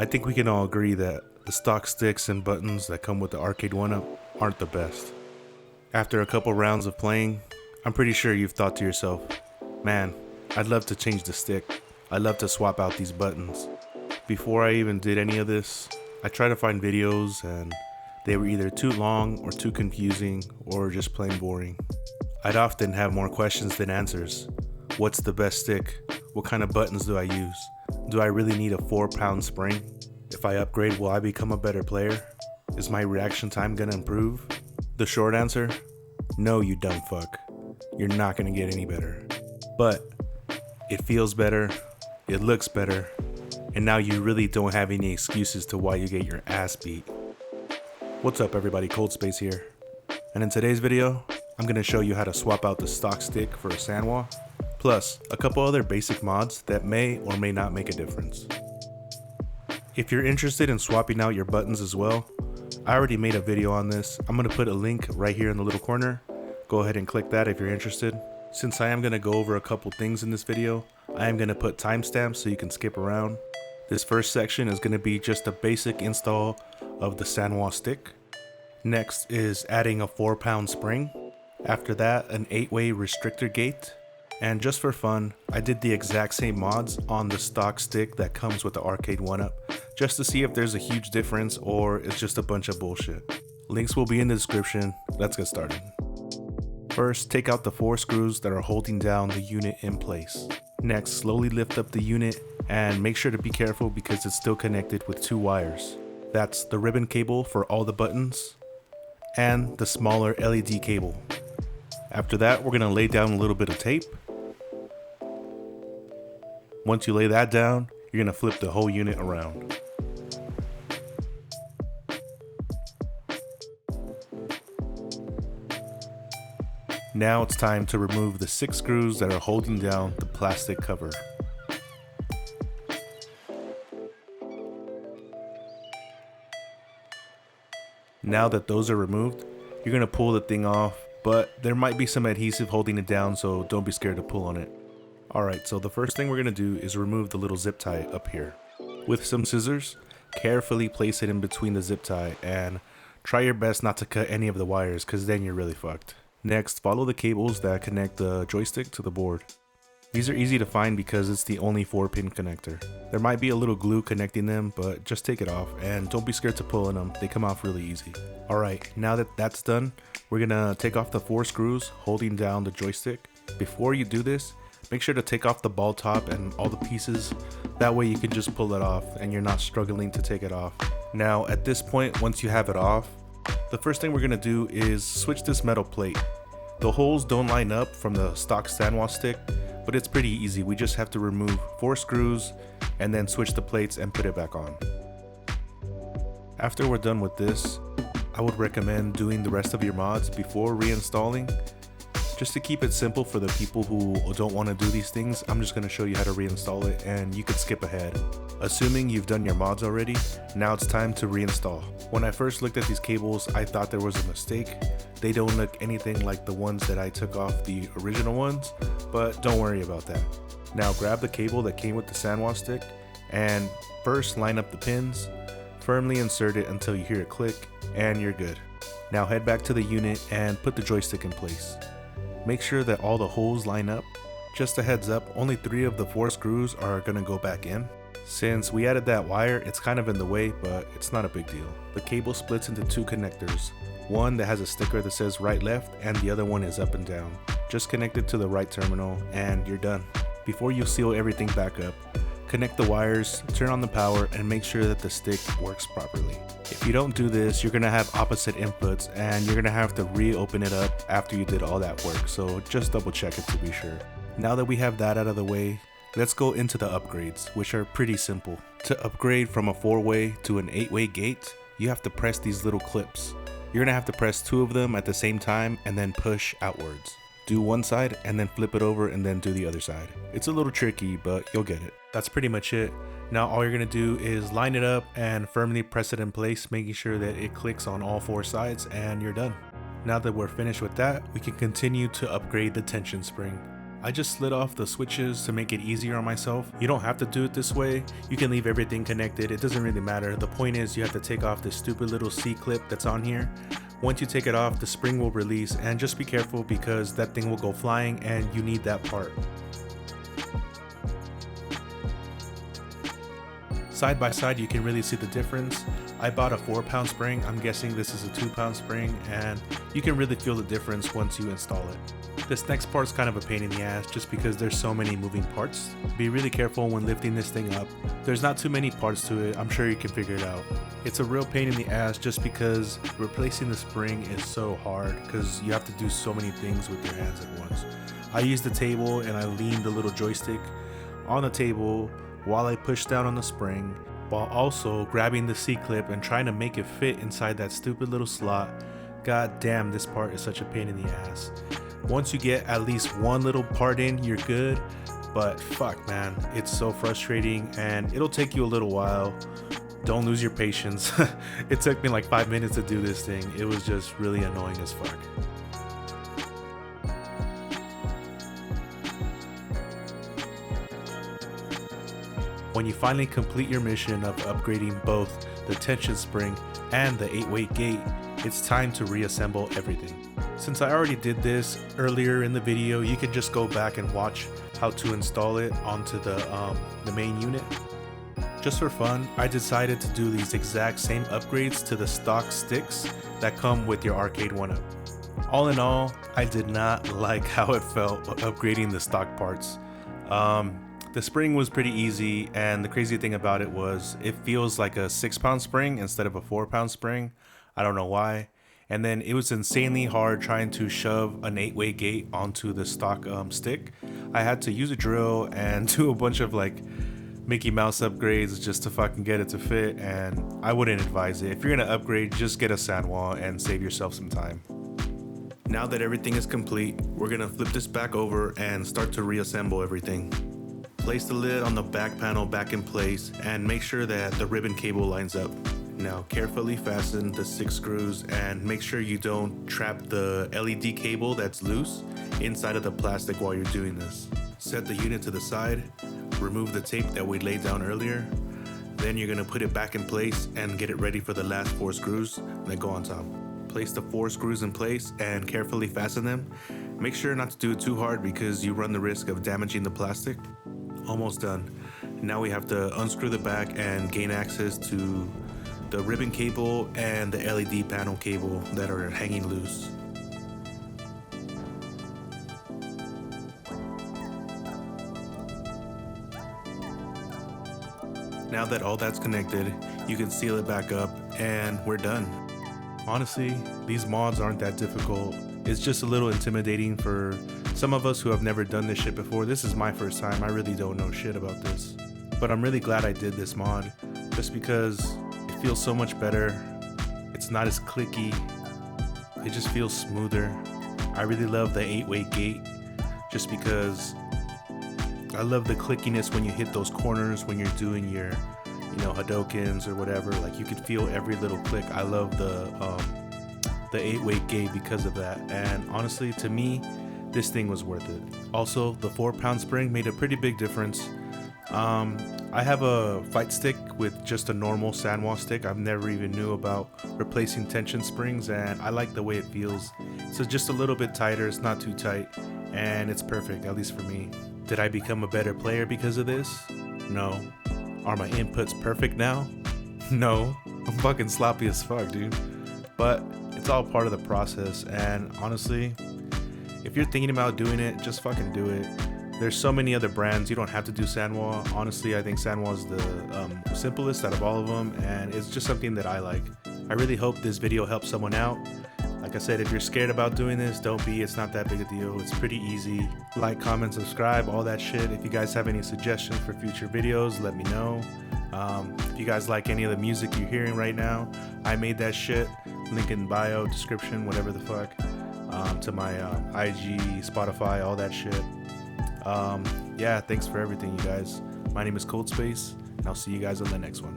I think we can all agree that the stock sticks and buttons that come with the arcade 1-up aren't the best. After a couple rounds of playing, I'm pretty sure you've thought to yourself, man, I'd love to change the stick. I'd love to swap out these buttons. Before I even did any of this, I tried to find videos and they were either too long or too confusing or just plain boring. I'd often have more questions than answers. What's the best stick? What kind of buttons do I use? Do I really need a 4-pound spring? If I upgrade, will I become a better player? Is my reaction time gonna improve? The short answer, no you dumb fuck. You're not gonna get any better. But it feels better, it looks better, and now you really don't have any excuses to why you get your ass beat. What's up everybody, Cold Space here. And in today's video, I'm gonna show you how to swap out the stock stick for a Sanwa, plus a couple other basic mods that may or may not make a difference. If you're interested in swapping out your buttons as well, I already made a video on this. I'm gonna put a link right here in the little corner. Go ahead and click that if you're interested. Since I am gonna go over a couple things in this video, I am gonna put timestamps so you can skip around. This first section is gonna be just a basic install of the Sanwa stick. Next is adding a 4-pound spring. After that, an 8-way restrictor gate. And just for fun, I did the exact same mods on the stock stick that comes with the arcade 1-up, just to see if there's a huge difference or it's just a bunch of bullshit. Links will be in the description. Let's get started. First, take out the 4 screws that are holding down the unit in place. Next, slowly lift up the unit and make sure to be careful because it's still connected with 2 wires. That's the ribbon cable for all the buttons and the smaller LED cable. After that, we're going to lay down a little bit of tape. Once you lay that down, you're going to flip the whole unit around. Now it's time to remove the 6 screws that are holding down the plastic cover. Now that those are removed, you're going to pull the thing off, but there might be some adhesive holding it down, so don't be scared to pull on it. Alright, so the first thing we're going to do is remove the little zip tie up here. With some scissors, carefully place it in between the zip tie and try your best not to cut any of the wires because then you're really fucked. Next, follow the cables that connect the joystick to the board. These are easy to find because it's the only 4-pin connector. There might be a little glue connecting them, but just take it off and don't be scared to pulling them, they come off really easy. Alright, now that that's done, we're gonna take off the 4 screws holding down the joystick. Before you do this, make sure to take off the ball top and all the pieces, that way you can just pull it off and you're not struggling to take it off. Now at this point, once you have it off, the first thing we're gonna do is switch this metal plate. The holes don't line up from the stock Sanwa stick, but it's pretty easy. We just have to remove 4 screws and then switch the plates and put it back on. After we're done with this, I would recommend doing the rest of your mods before reinstalling. Just to keep it simple for the people who don't want to do these things, I'm just going to show you how to reinstall it and you could skip ahead. Assuming you've done your mods already, now it's time to reinstall. When I first looked at these cables, I thought there was a mistake. They don't look anything like the ones that I took off the original ones, but don't worry about that. Now grab the cable that came with the Sanwa stick and first line up the pins, firmly insert it until you hear it click and you're good. Now head back to the unit and put the joystick in place. Make sure that all the holes line up. Just a heads up, only 3 of the 4 screws are gonna go back in. Since we added that wire, it's kind of in the way, but it's not a big deal. The cable splits into 2 connectors. One that has a sticker that says right left and the other one is up and down. Just connect it to the right terminal and you're done. Before you seal everything back up, connect the wires, turn on the power, and make sure that the stick works properly. If you don't do this, you're gonna have opposite inputs and you're gonna have to reopen it up after you did all that work, so just double check it to be sure. Now that we have that out of the way, let's go into the upgrades, which are pretty simple. To upgrade from a 4-way to an 8-way gate, you have to press these little clips. You're gonna have to press 2 of them at the same time and then push outwards. Do one side and then flip it over and then do the other side. It's a little tricky, but you'll get it. That's pretty much it. Now all you're gonna do is line it up and firmly press it in place, making sure that it clicks on all 4 sides and you're done. Now that we're finished with that, we can continue to upgrade the tension spring. I just slid off the switches to make it easier on myself. You don't have to do it this way. You can leave everything connected. It doesn't really matter. The point is you have to take off this stupid little C-clip that's on here. Once you take it off, the spring will release, and just be careful because that thing will go flying and you need that part. Side by side, you can really see the difference. I bought a 4-pound spring. I'm guessing this is a 2-pound spring, and you can really feel the difference once you install it. This next part's kind of a pain in the ass just because there's so many moving parts. Be really careful when lifting this thing up. There's not too many parts to it. I'm sure you can figure it out. It's a real pain in the ass just because replacing the spring is so hard because you have to do so many things with your hands at once. I used the table and I leaned the little joystick on the table while I push down on the spring, while also grabbing the C-clip and trying to make it fit inside that stupid little slot. God damn, this part is such a pain in the ass. Once you get at least one little part in, you're good, but fuck man, it's so frustrating and it'll take you a little while. Don't lose your patience. It took me like 5 minutes to do this thing. It was just really annoying as fuck. When you finally complete your mission of upgrading both the tension spring and the 8-weight gate, it's time to reassemble everything. Since I already did this earlier in the video, you can just go back and watch how to install it onto the main unit. Just for fun, I decided to do these exact same upgrades to the stock sticks that come with your arcade 1-up. All in all, I did not like how it felt upgrading the stock parts. The spring was pretty easy, and the crazy thing about it was it feels like a 6-pound spring instead of a 4-pound spring. I don't know why. And then it was insanely hard trying to shove an 8-way gate onto the stock stick. I had to use a drill and do a bunch of like Mickey Mouse upgrades just to fucking get it to fit, and I wouldn't advise it. If you're gonna upgrade, just get a Sanwa and save yourself some time. Now that everything is complete, we're gonna flip this back over and start to reassemble everything. Place the lid on the back panel back in place and make sure that the ribbon cable lines up. Now carefully fasten the 6 screws and make sure you don't trap the LED cable that's loose inside of the plastic while you're doing this. Set the unit to the side, remove the tape that we laid down earlier, then you're gonna put it back in place and get it ready for the last 4 screws that go on top. Place the 4 screws in place and carefully fasten them. Make sure not to do it too hard because you run the risk of damaging the plastic. Almost done. Now we have to unscrew the back and gain access to the ribbon cable and the LED panel cable that are hanging loose. Now that all that's connected, you can seal it back up and we're done. Honestly, these mods aren't that difficult. It's just a little intimidating for some of us who have never done this shit before. This is my first time. I really don't know shit about this. But I'm really glad I did this mod just because it feels so much better. It's not as clicky. It just feels smoother. I really love the 8-way gate just because I love the clickiness when you hit those corners when you're doing your, Hadokens or whatever. Like you could feel every little click. I love the 8-way gate because of that. And honestly, to me, this thing was worth it. Also, the 4-pound spring made a pretty big difference. I have a fight stick with just a normal Sanwa stick. I've never even knew about replacing tension springs, and I like the way it feels. So just a little bit tighter, it's not too tight, and it's perfect, at least for me. Did I become a better player because of this? No. Are my inputs perfect now? No. I'm fucking sloppy as fuck, dude. But it's all part of the process, and honestly, if you're thinking about doing it, just fucking do it. There's so many other brands. You don't have to do Sanwa. Honestly, I think Sanwa is the simplest out of all of them, and it's just something that I like. I really hope this video helps someone out. Like I said, if you're scared about doing this, don't be. It's not that big a deal. It's pretty easy. Like, comment, subscribe, all that shit. If you guys have any suggestions for future videos, let me know. If you guys like any of the music you're hearing right now, I made that shit. Link in bio, description, whatever the fuck. To my IG, Spotify, all that shit. Yeah, thanks for everything, you guys. My name is Cold Space, and I'll see you guys on the next one.